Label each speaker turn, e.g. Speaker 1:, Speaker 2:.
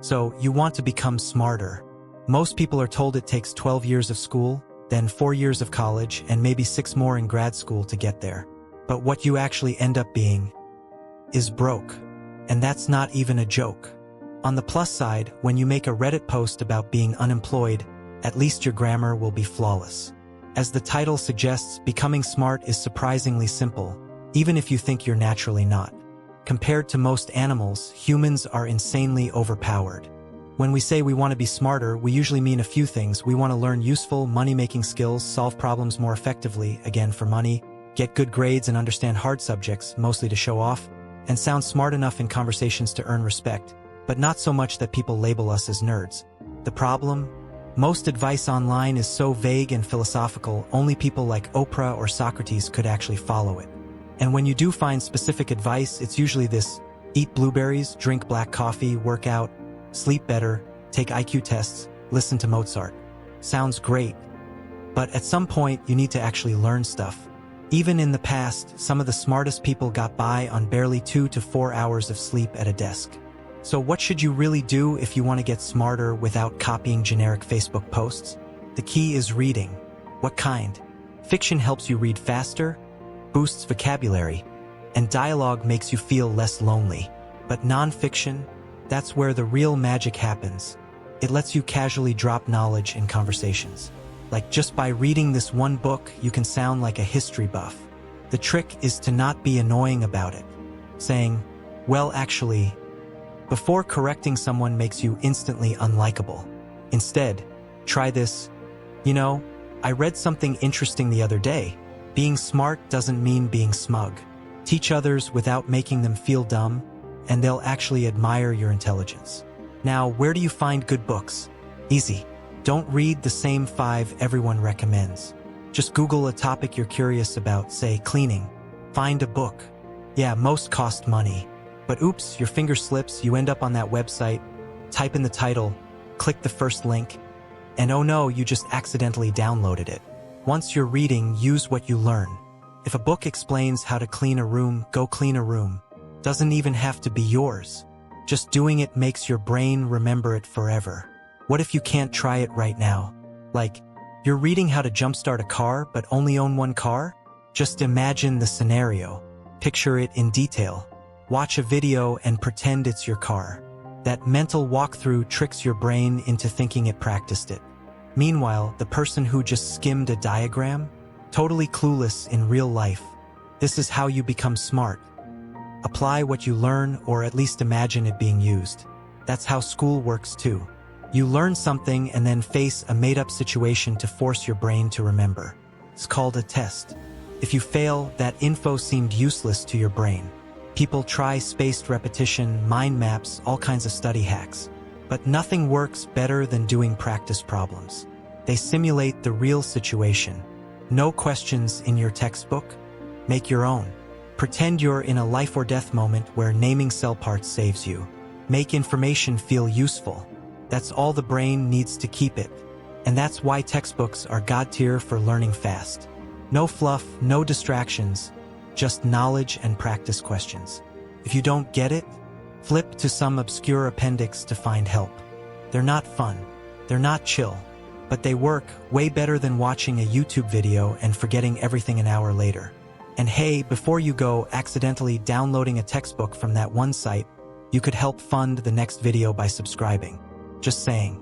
Speaker 1: So, you want to become smarter. Most people are told it takes 12 years of school, then 4 years of college, and maybe 6 more in grad school to get there. But what you actually end up being is broke. And that's not even a joke. On the plus side, when you make a Reddit post about being unemployed, at least your grammar will be flawless. As the title suggests, becoming smart is surprisingly simple, even if you think you're naturally not. Compared to most animals, humans are insanely overpowered. When we say we want to be smarter, we usually mean a few things. We want to learn useful, money-making skills, solve problems more effectively, again for money, get good grades and understand hard subjects, mostly to show off, and sound smart enough in conversations to earn respect, but not so much that people label us as nerds. The problem? Most advice online is so vague and philosophical, only people like Oprah or Socrates could actually follow it. And when you do find specific advice, it's usually this: eat blueberries, drink black coffee, work out, sleep better, take IQ tests, listen to Mozart. Sounds great. But at some point, you need to actually learn stuff. Even in the past, some of the smartest people got by on barely 2 to 4 hours of sleep at a desk. So what should you really do if you want to get smarter without copying generic Facebook posts? The key is reading. What kind? Fiction helps you read faster, boosts vocabulary, and dialogue makes you feel less lonely. But non-fiction? That's where the real magic happens. It lets you casually drop knowledge in conversations. Like just by reading this one book, you can sound like a history buff. The trick is to not be annoying about it. Saying, well, actually, before correcting someone makes you instantly unlikable. Instead, try this. You know, I read something interesting the other day. Being smart doesn't mean being smug. Teach others without making them feel dumb, and they'll actually admire your intelligence. Now, where do you find good books? Easy. Don't read the same 5 everyone recommends. Just Google a topic you're curious about, say cleaning. Find a book. Yeah, most cost money. But oops, your finger slips, you end up on that website, type in the title, click the first link, and oh no, you just accidentally downloaded it. Once you're reading, use what you learn. If a book explains how to clean a room, go clean a room. Doesn't even have to be yours. Just doing it makes your brain remember it forever. What if you can't try it right now? Like, you're reading how to jumpstart a car but only own one car? Just imagine the scenario. Picture it in detail. Watch a video and pretend it's your car. That mental walkthrough tricks your brain into thinking it practiced it. Meanwhile, the person who just skimmed a diagram? Totally clueless in real life. This is how you become smart. Apply what you learn, or at least imagine it being used. That's how school works too. You learn something and then face a made-up situation to force your brain to remember. It's called a test. If you fail, that info seemed useless to your brain. People try spaced repetition, mind maps, all kinds of study hacks. But nothing works better than doing practice problems. They simulate the real situation. No questions in your textbook. Make your own. Pretend you're in a life or death moment where naming cell parts saves you. Make information feel useful. That's all the brain needs to keep it. And that's why textbooks are God tier for learning fast. No fluff, no distractions, just knowledge and practice questions. If you don't get it, flip to some obscure appendix to find help. They're not fun. They're not chill. But they work way better than watching a YouTube video and forgetting everything an hour later. And hey, before you go accidentally downloading a textbook from that one site, you could help fund the next video by subscribing. Just saying.